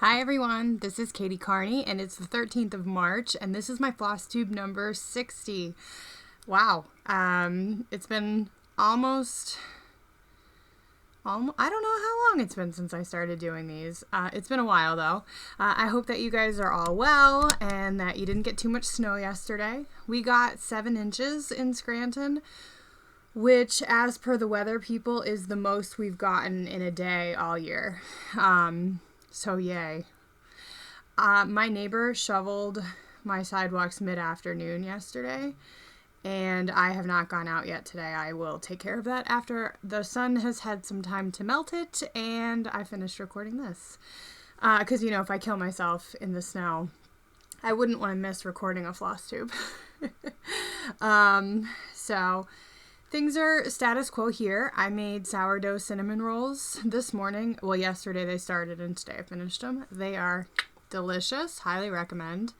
Hi everyone, this is Katie Carney and it's the 13th of March and this is my Flosstube number 60. Wow, it's been almost, I don't know how long it's been since I started doing these. It's been a while though. I hope that you guys are all well and that you didn't get too much snow yesterday. We got 7 inches in Scranton, which as per the weather people is the most we've gotten in a day all year. So yay. My neighbor shoveled my sidewalks mid-afternoon yesterday, and I have not gone out yet today. I will take care of that after the sun has had some time to melt it, and I finished recording this. Because, you know, if I kill myself in the snow, I wouldn't want to miss recording a Flosstube. So things are status quo here. I made sourdough cinnamon rolls this morning. Well, yesterday they started and today I finished them. They are delicious. Highly recommend.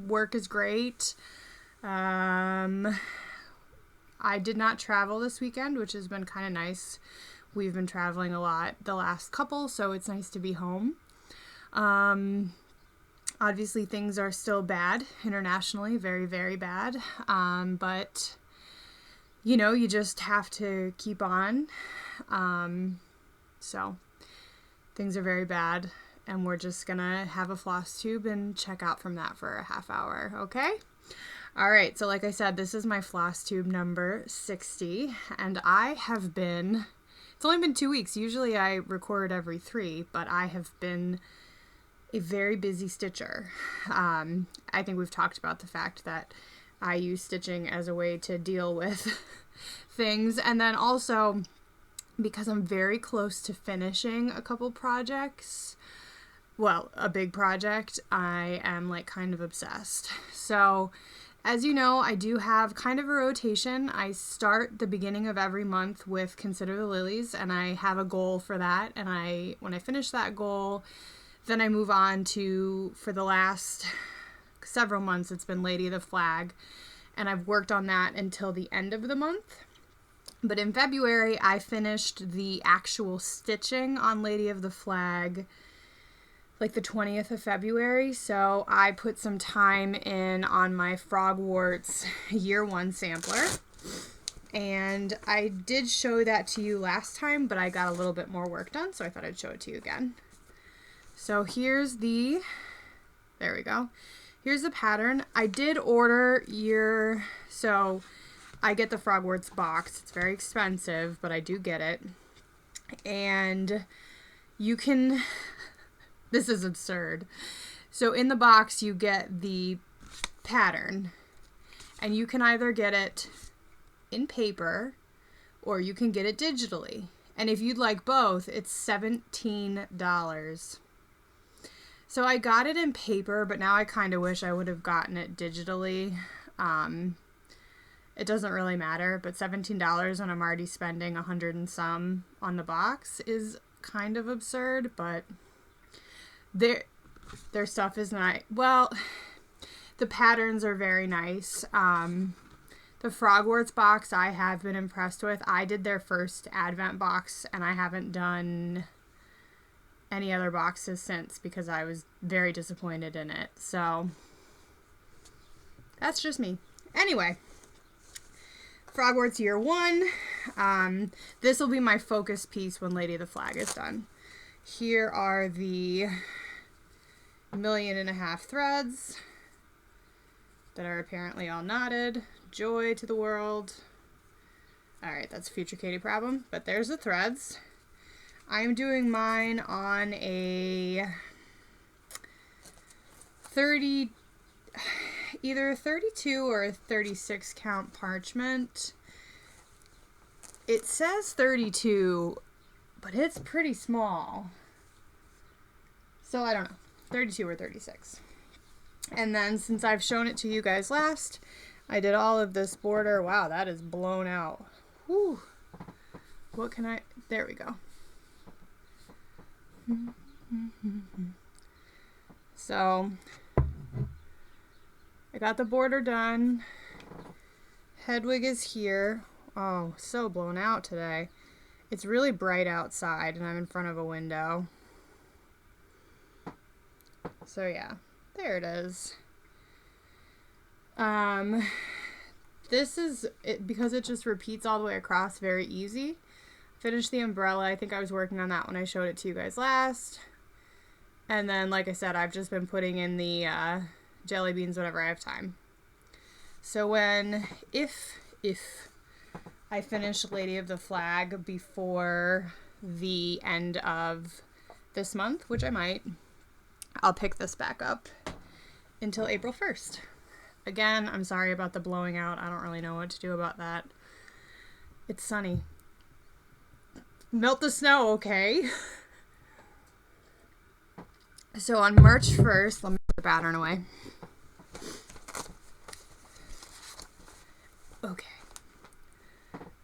Work is great. I did not travel this weekend, which has been kind of nice. We've been traveling a lot the last couple, so it's nice to be home. Obviously, things are still bad internationally, very, very bad. But, you know, you just have to keep on. So, things are very bad, and we're just going to have a floss tube and check out from that for a half hour, okay? All right, so like I said, this is my floss tube number 60, and I have been, it's only been 2 weeks. Usually I record every 3, but I have been a very busy stitcher. I think we've talked about the fact that I use stitching as a way to deal with things, and then also because I'm very close to finishing a couple projects, well, a big project, I am like kind of obsessed. So as you know, I do have kind of a rotation. I start the beginning of every month with Consider the Lilies, and I have a goal for that, and when I finish that goal, then I move on to, for the last several months, it's been Lady of the Flag, and I've worked on that until the end of the month. But in February, I finished the actual stitching on Lady of the Flag, like the 20th of February, so I put some time in on my Frogwarts Year 1 sampler, and I did show that to you last time, but I got a little bit more work done, so I thought I'd show it to you again. So here's there we go. Here's the pattern. I did order so I get the Frogwarts box. It's very expensive, but I do get it. And you can, this is absurd. So in the box you get the pattern, and you can either get it in paper or you can get it digitally. And if you'd like both, it's $17. So I got it in paper, but now I kind of wish I would have gotten it digitally. It doesn't really matter, but $17 when I'm already spending $100 and some on the box is kind of absurd, but their stuff is nice. Well, the patterns are very nice. The Frogwarts box I have been impressed with. I did their first Advent box, and I haven't done any other boxes since because I was very disappointed in it. So that's just me. Anyway, Frogwarts Year 1. This will be my focus piece when Lady of the Flag is done. Here are the 1.5 million threads that are apparently all knotted. Joy to the world. Alright, that's a future Katie problem, but there's the threads. I'm doing mine on a either a 32 or a 36 count parchment. It says 32, but it's pretty small. So I don't know, 32 or 36. And then since I've shown it to you guys last, I did all of this border. Wow, that is blown out. Whew. What can there we go. So I got the border done. Hedwig is here. Oh, so blown out today. It's really bright outside and I'm in front of a window. So yeah, there it is. This is it because it just repeats all the way across, very easy. Finished the umbrella. I think I was working on that when I showed it to you guys last. And then, like I said, I've just been putting in the jelly beans whenever I have time. So if I finish Lady of the Flag before the end of this month, which I might, I'll pick this back up until April 1st. Again, I'm sorry about the blowing out. I don't really know what to do about that. It's sunny. Melt the snow, okay? So on March 1st, let me put the pattern away. Okay.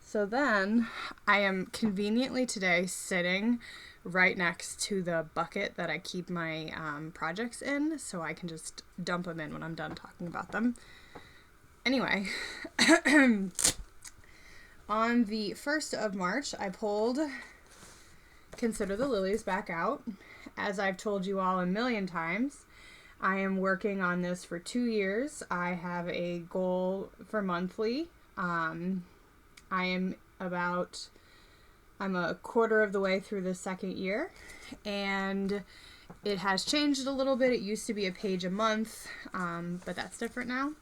So then I am conveniently today sitting right next to the bucket that I keep my projects in, so I can just dump them in when I'm done talking about them. Anyway, on the 1st of March, I pulled Consider the Lilies back out. As I've told you all a million times, I am working on this for 2 years. I have a goal for monthly. I'm a quarter of the way through the second year, and it has changed a little bit. It used to be a page a month, but that's different now.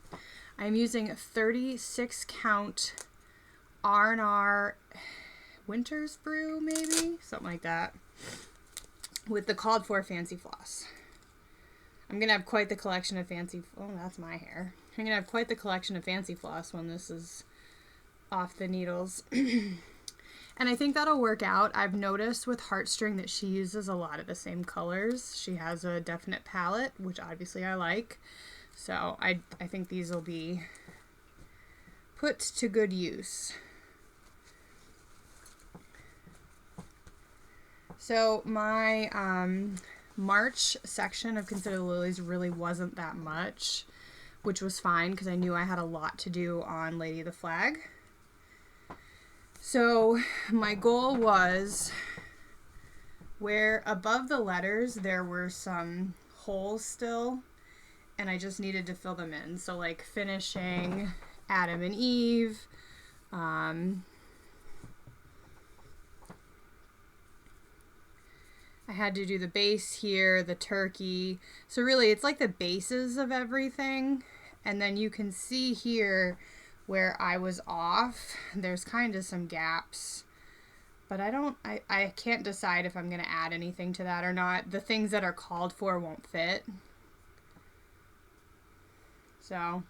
I'm using 36 count R&R Winter's Brew, maybe? Something like that. With the called for Fancy Floss. I'm going to have quite the collection of fancy... Oh, that's my hair. I'm going to have quite the collection of Fancy Floss when this is off the needles. And I think that'll work out. I've noticed with Heartstring that she uses a lot of the same colors. She has a definite palette, which obviously I like. So I think these will be put to good use. So my March section of Consider the Lilies really wasn't that much, which was fine because I knew I had a lot to do on Lady of the Flag. So my goal was where above the letters there were some holes still, and I just needed to fill them in. So like finishing Adam and Eve, I had to do the base here, the turkey. So really it's like the bases of everything. And then you can see here where I was off. There's kind of some gaps. But I can't decide if I'm going to add anything to that or not. The things that are called for won't fit. So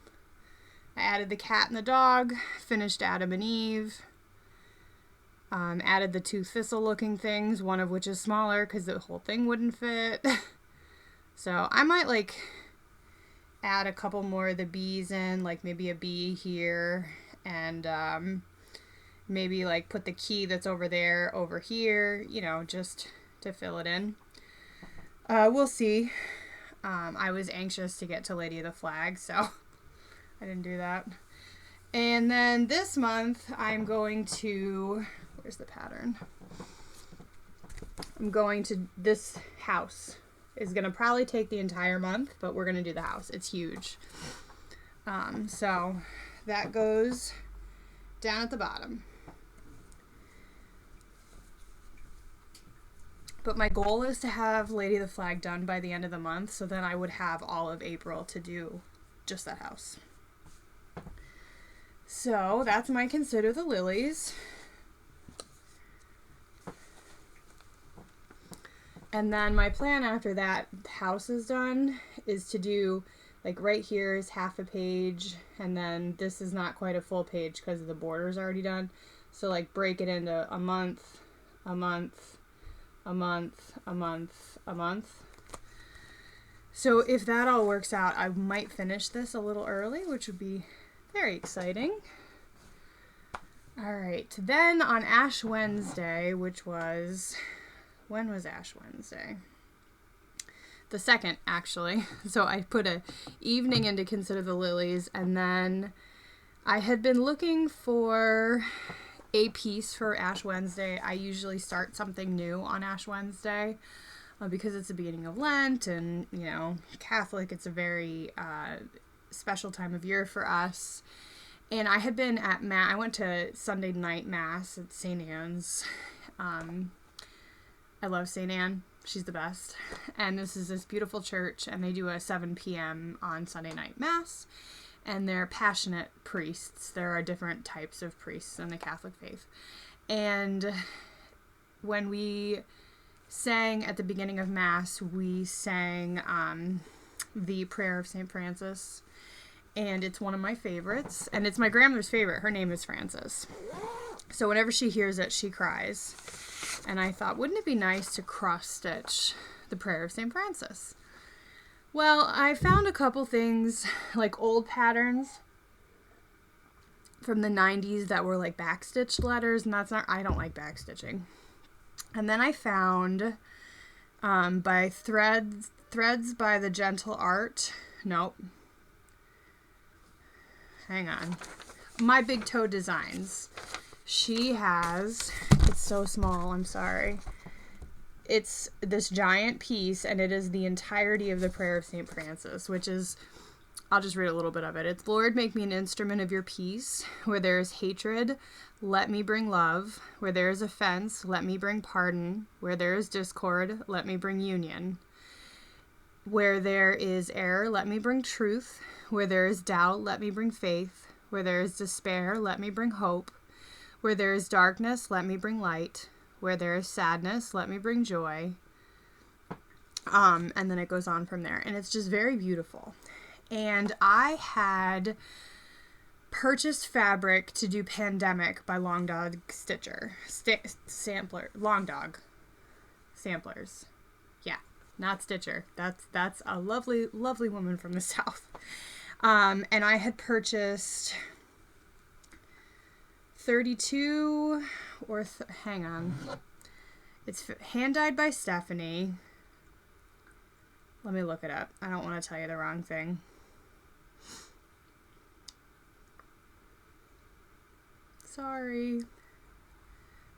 I added the cat and the dog, finished Adam and Eve. Added the 2 thistle looking things, one of which is smaller because the whole thing wouldn't fit. So I might like add a couple more of the bees in, like maybe a bee here, and maybe like put the key that's over there over here, you know, just to fill it in. We'll see. I was anxious to get to Lady of the Flag, so I didn't do that. And then this month I'm going to... Where's the pattern? I'm going to... This house is going to probably take the entire month, but we're going to do the house. It's huge. So that goes down at the bottom. But my goal is to have Lady of the Flag done by the end of the month, so then I would have all of April to do just that house. So that's my Consider the Lilies. And then my plan after that house is done is to do, like right here is half a page, and then this is not quite a full page because the border's already done. So like break it into a month, a month, a month, a month, a month. So if that all works out, I might finish this a little early, which would be very exciting. All right, then on Ash Wednesday, which was... When was Ash Wednesday? The 2nd, actually. So I put a evening in to Consider the Lilies, and then I had been looking for a piece for Ash Wednesday. I usually start something new on Ash Wednesday because it's the beginning of Lent, and, you know, Catholic, it's a very special time of year for us. And I had been at I went to Sunday night Mass at St. Anne's. I love St. Anne. She's the best. And this is this beautiful church, and they do a 7 p.m. on Sunday night Mass. And they're passionate priests. There are different types of priests in the Catholic faith. And when we sang at the beginning of Mass, we sang the Prayer of St. Francis. And it's one of my favorites. And it's my grandmother's favorite. Her name is Frances. So whenever she hears it, she cries. And I thought, wouldn't it be nice to cross-stitch the Prayer of St. Francis? Well, I found a couple things, like old patterns from the 90s that were like backstitched letters, and I don't like backstitching. And then I found by Threads by the Gentle Art. Nope. Hang on. My Big Toe Designs. She has, it's so small, I'm sorry. It's this giant piece, and it is the entirety of the Prayer of St. Francis, which is, I'll just read a little bit of it. It's, Lord, make me an instrument of your peace. Where there is hatred, let me bring love. Where there is offense, let me bring pardon. Where there is discord, let me bring union. Where there is error, let me bring truth. Where there is doubt, let me bring faith. Where there is despair, let me bring hope. Where there is darkness, let me bring light. Where there is sadness, let me bring joy. And then it goes on from there. And it's just very beautiful. And I had purchased fabric to do Pandemic by Long Dog Stitcher. Long Dog Samplers. Yeah, not Stitcher. That's a lovely, lovely woman from the South. And I had purchased 32 or hang on. It's hand dyed by Stephanie. Let me look it up. I don't want to tell you the wrong thing. Sorry. Of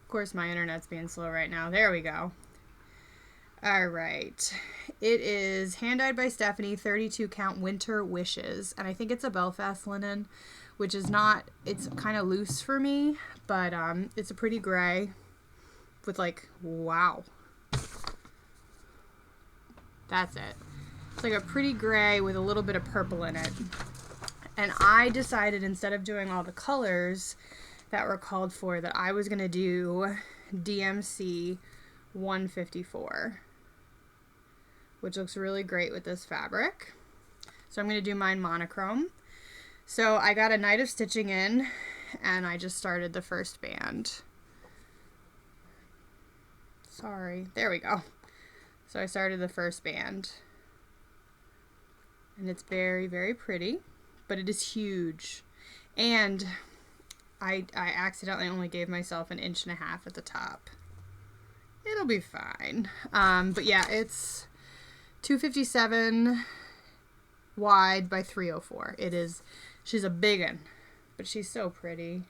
course, my internet's being slow right now. There we go. All right. It is hand dyed by Stephanie, 32 count Winter Wishes. And I think it's a Belfast linen, which is not, it's kind of loose for me, but it's a pretty gray with like, wow. That's it. It's like a pretty gray with a little bit of purple in it. And I decided, instead of doing all the colors that were called for, that I was going to do DMC 154, which looks really great with this fabric. So I'm going to do mine monochrome. So I got a night of stitching in, and I just started the first band. Sorry. There we go. So I started the first band. And it's very, very pretty, but it is huge. And I accidentally only gave myself 1.5 inches at the top. It'll be fine. But yeah, it's 257 wide by 304. It is, she's a big one, but she's so pretty.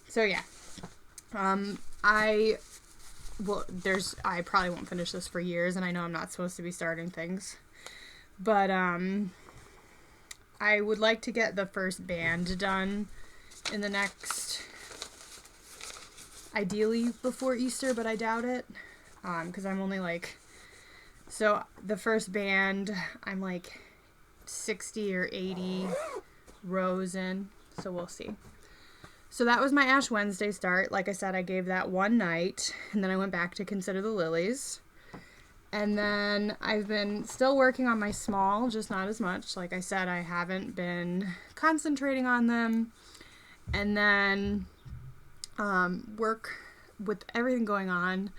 So yeah, I probably won't finish this for years, and I know I'm not supposed to be starting things, but I would like to get the first band done in the next, ideally before Easter, but I doubt it, because I'm only like, so the first band, I'm like 60 or 80 rows in, so we'll see. So that was my Ash Wednesday start. Like I said, I gave that one night, and then I went back to Consider the Lilies. And then I've been still working on my small, just not as much. Like I said, I haven't been concentrating on them. And then work with everything going on.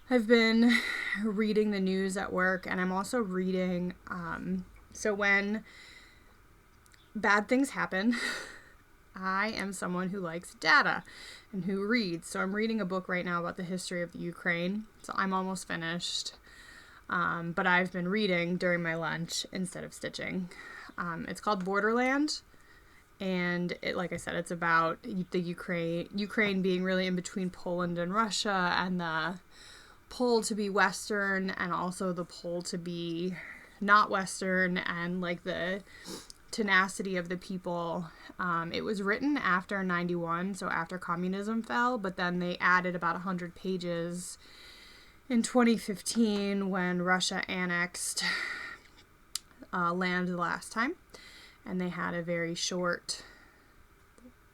I've been reading the news at work, and I'm also reading, so when bad things happen, I am someone who likes data and who reads. So I'm reading a book right now about the history of the Ukraine. So I'm almost finished. But I've been reading during my lunch instead of stitching. It's called Borderland. And it, like I said, it's about the Ukraine being really in between Poland and Russia, and the pole to be Western and also the pole to be not Western, and like the tenacity of the people. It was written after 91, so after communism fell, but then they added about 100 pages in 2015 when Russia annexed land the last time, and they had a very short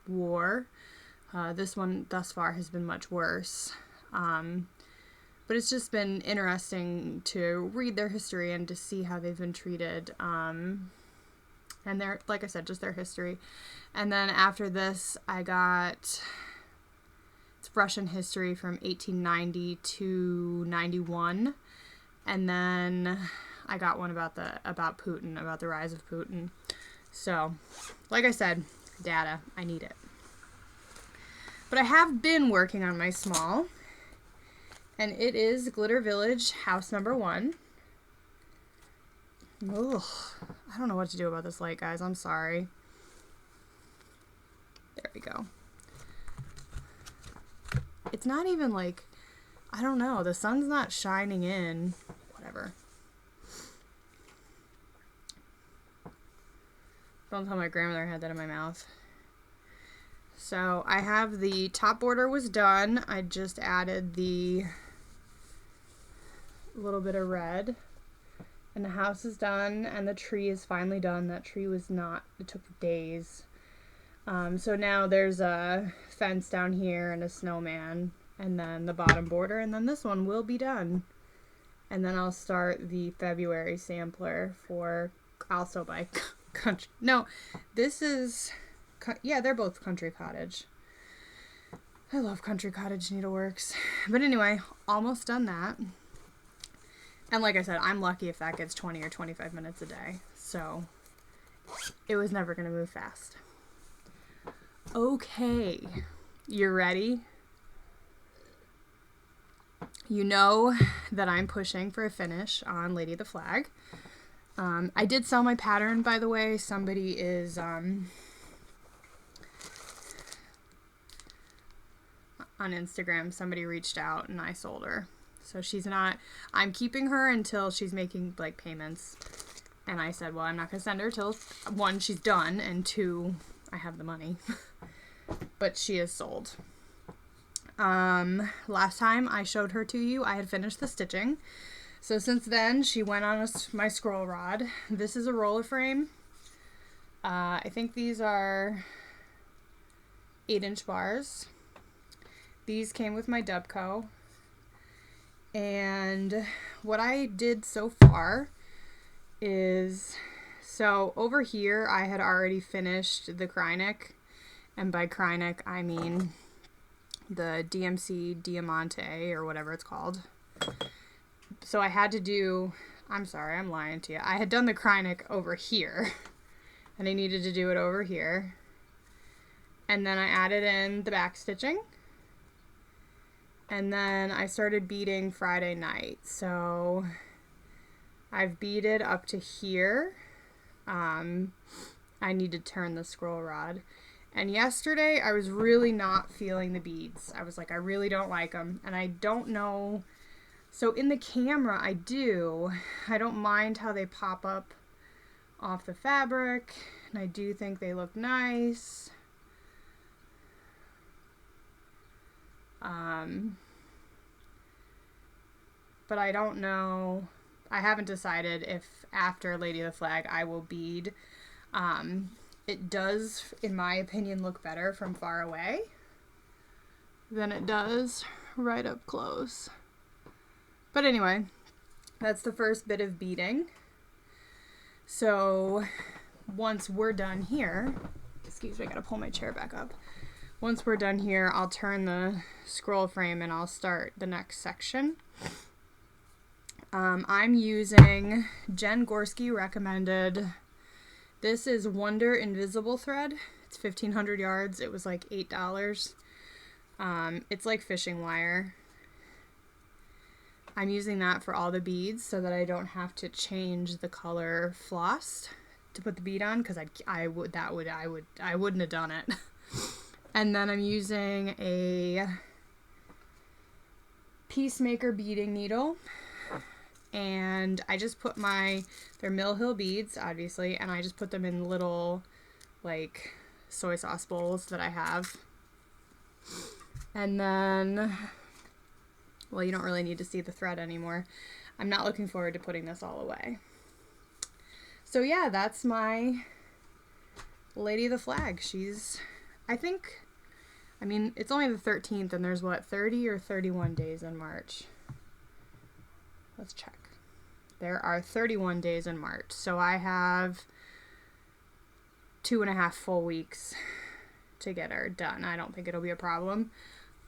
war. This one thus far has been much worse. But it's just been interesting to read their history and to see how they've been treated. And their, like I said, just their history. And then after this, I got, it's Russian history from 1890 to 91. And then I got one about Putin, about the rise of Putin. So, like I said, data, I need it. But I have been working on my small, and it is Glitter Village house number 1. Ugh, I don't know what to do about this light, guys. I'm sorry. There we go. It's not even like, I don't know, the sun's not shining in. Whatever. Don't tell my grandmother I had that in my mouth. So I have the top border was done. I just added the little bit of red. And the house is done, and the tree is finally done. That tree was not, it took days. So now there's a fence down here and a snowman, and then the bottom border, and then this one will be done. And then I'll start the February sampler for, I'll still buy country. No, this is, yeah, they're both Country Cottage. I love Country Cottage needleworks. But anyway, almost done that. And like I said, I'm lucky if that gets 20 or 25 minutes a day. So it was never going to move fast. Okay, you're ready? You know that I'm pushing for a finish on Lady of the Flag. I did sell my pattern, by the way. Somebody is on Instagram, somebody reached out and I sold her. So she's not, I'm keeping her until she's making like payments. And I said, well, I'm not going to send her till 1, she's done, and 2, I have the money. But she is sold. Last time I showed her to you, I had finished the stitching. So since then, she went on my scroll rod. This is a roller frame. I think these are 8-inch bars. These came with my Dubco. And what I did so far is, so over here I had already finished the Krynic, and by Krynic I mean the DMC Diamante or whatever it's called. So I had to do, I'm sorry, I'm lying to you. I had done the Krynic over here, and I needed to do it over here. And then I added in the back stitching. And then I started beading Friday night. So I've beaded up to here. I need to turn the scroll rod. And yesterday I was really not feeling the beads. I was like, I really don't like them. And I don't know. So in the camera I do. I don't mind how they pop up off the fabric. And I do think they look nice. But I don't know, I haven't decided if after Lady of the Flag I will bead. It does, in my opinion, look better from far away than it does right up close. But anyway, that's the first bit of beading. So once we're done here, excuse me, I gotta pull my chair back up. Once we're done here, I'll turn the scroll frame and I'll start the next section. I'm using Jen Gorski recommended. This is Wonder Invisible thread. It's 1,500 yards. It was like $8. It's like fishing wire. I'm using that for all the beads so that I don't have to change the color floss to put the bead on, because I wouldn't have done it. And then I'm using a Peacemaker beading needle, and I just put they're Mill Hill beads, obviously, and I just put them in little like soy sauce bowls that I have. And then, well, you don't really need to see the thread anymore. I'm not looking forward to putting this all away. So yeah, that's my Lady of the Flag. I mean, it's only the 13th, and there's, what, 30 or 31 days in March? Let's check. There are 31 days in March, so I have 2.5 full weeks to get her done. I don't think it'll be a problem.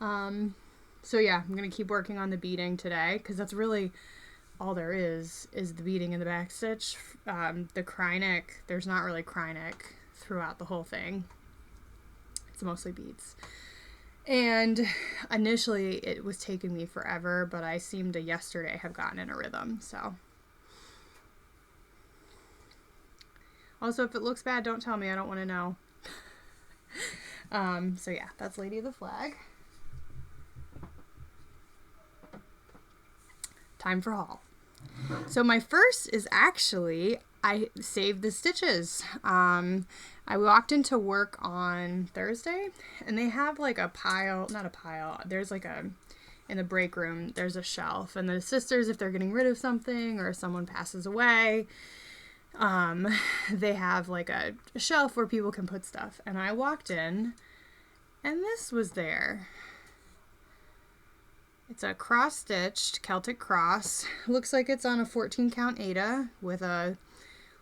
So yeah, I'm going to keep working on the beading today, because that's really all there is the beading in the back stitch. The cry neck, there's not really cry neck throughout the whole thing. It's mostly beads. And initially it was taking me forever, but I seem to yesterday have gotten in a rhythm, so. Also, if it looks bad, don't tell me. I don't want to know. So yeah, that's Lady of the Flag. Time for haul. So my first is actually, I saved the stitches. I walked into work on Thursday, and they have like a pile, not a pile, there's like in the break room, there's a shelf, and the sisters, if they're getting rid of something or someone passes away, they have like a shelf where people can put stuff. And I walked in, and this was there. It's a cross-stitched Celtic cross. Looks like it's on a 14 count Aida with a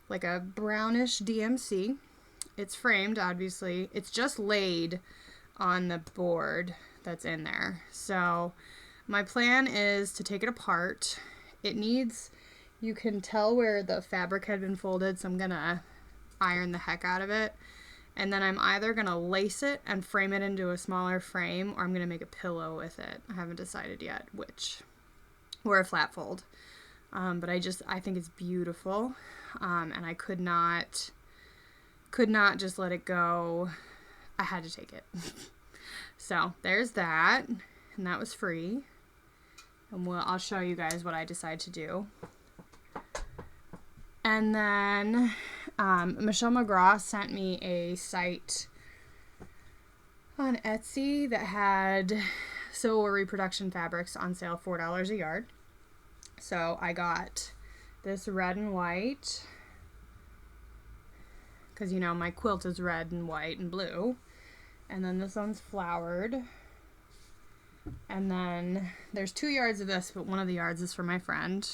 brownish DMC. It's framed, obviously. It's just laid on the board that's in there. So my plan is to take it apart. You can tell where the fabric had been folded, so I'm gonna iron the heck out of it. And then I'm either going to lace it and frame it into a smaller frame, or I'm going to make a pillow with it. I haven't decided yet which. Or a flat fold. But I think it's beautiful. And I could not just let it go. I had to take it. So there's that. And that was free. And I'll show you guys what I decide to do. And then Michelle McGraw sent me a site on Etsy that had sewable reproduction fabrics on sale, $4 a yard. So I got this red and white, because, you know, my quilt is red and white and blue. And then this one's flowered. And then there's 2 yards of this, but one of the yards is for my friend.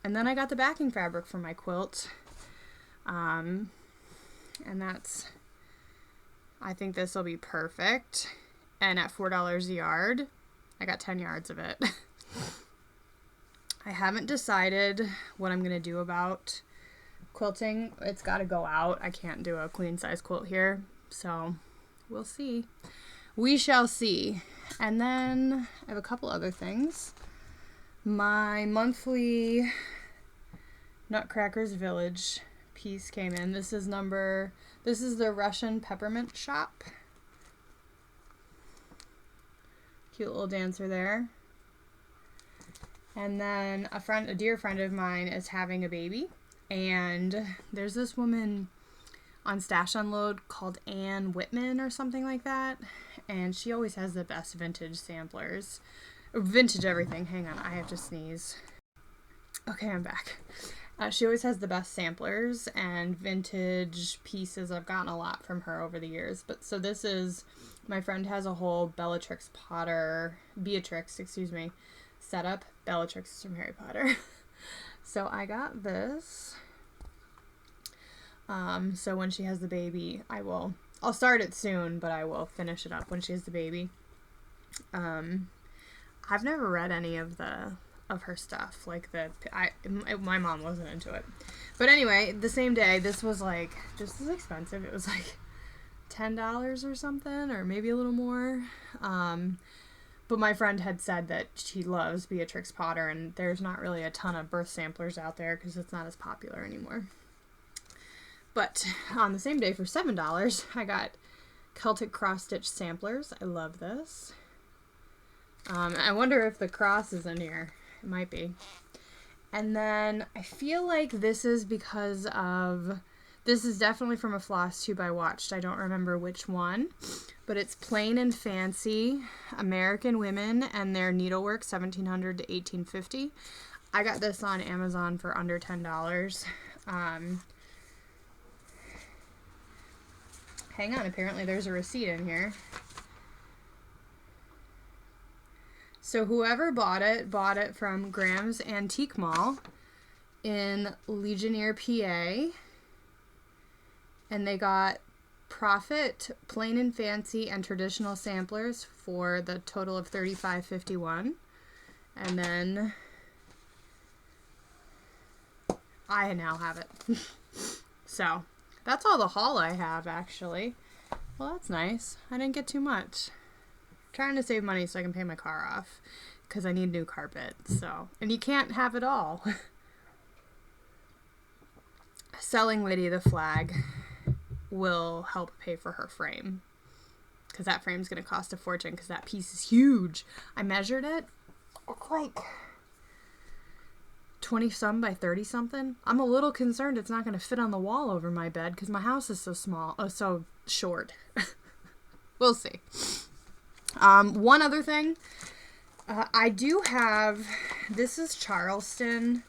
And then I got the backing fabric for my quilt. And I think this will be perfect. And at $4 a yard, I got 10 yards of it. I haven't decided what I'm going to do about quilting. It's got to go out. I can't do a queen size quilt here. So we'll see. We shall see. And then I have a couple other things. My monthly Nutcrackers Village piece came in. This is the Russian peppermint shop. Cute little dancer there. And then a dear friend of mine is having a baby, and there's this woman on Stash Unload called Ann Whitman or something like that, and she always has the best vintage samplers. Vintage everything. Hang on, I have to sneeze. Okay, I'm back. She always has the best samplers and vintage pieces. I've gotten a lot from her over the years. But so this is, my friend has a whole Beatrix, setup. Bellatrix is from Harry Potter. So I got this. So when she has the baby, I'll start it soon, but I will finish it up when she has the baby. I've never read any of her stuff, my mom wasn't into it. But anyway, the same day, this was like just as expensive. It was like $10 or something, or maybe a little more. But my friend had said that she loves Beatrix Potter, and there's not really a ton of birth samplers out there because it's not as popular anymore. But on the same day for $7, I got Celtic cross stitch samplers. I love this. I wonder if the cross is in here. It might be. And then I feel like this is because of, this is definitely from a Flosstube I watched. I don't remember which one, but it's Plain and Fancy American Women and their Needlework 1700 to 1850. I got this on Amazon for under $10. Hang on, apparently there's a receipt in here. So whoever bought it from Graham's Antique Mall in Legionnaire, PA. And they got Profit, Plain and Fancy, and Traditional samplers for the total of $35.51. And then I now have it. So that's all the haul I have, actually. Well, that's nice. I didn't get too much. Trying to save money so I can pay my car off because I need new carpet. So, and you can't have it all. Selling Lydia the flag will help pay for her frame because that frame's going to cost a fortune because that piece is huge. I measured it. It's like 20 some by 30 something. I'm a little concerned it's not going to fit on the wall over my bed because my house is so small. Oh, so short. We'll see. One other thing, I do have, this is Charleston.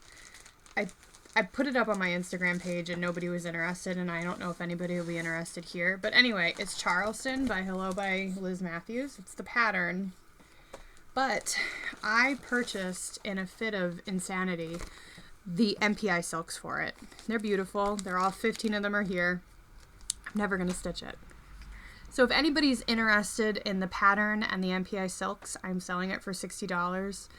I put it up on my Instagram page and nobody was interested, and I don't know if anybody will be interested here. But anyway, it's Charleston by Hello by Liz Matthews. It's the pattern. But I purchased, in a fit of insanity, the MPI silks for it. They're beautiful. They're all 15 of them are here. I'm never going to stitch it. So if anybody's interested in the pattern and the MPI silks, I'm selling it for $60.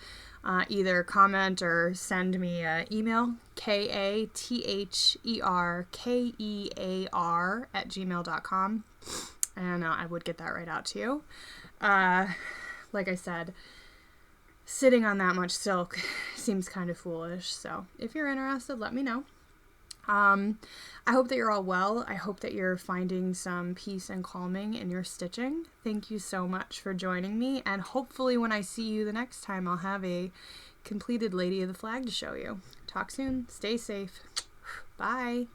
Either comment or send me an email, katherkear@gmail.com, and I would get that right out to you. Like I said, sitting on that much silk seems kind of foolish, so if you're interested, let me know. I hope that you're all well. I hope that you're finding some peace and calming in your stitching. Thank you so much for joining me, and hopefully when I see you the next time, I'll have a completed Lady of the Flag to show you. Talk soon. Stay safe. Bye.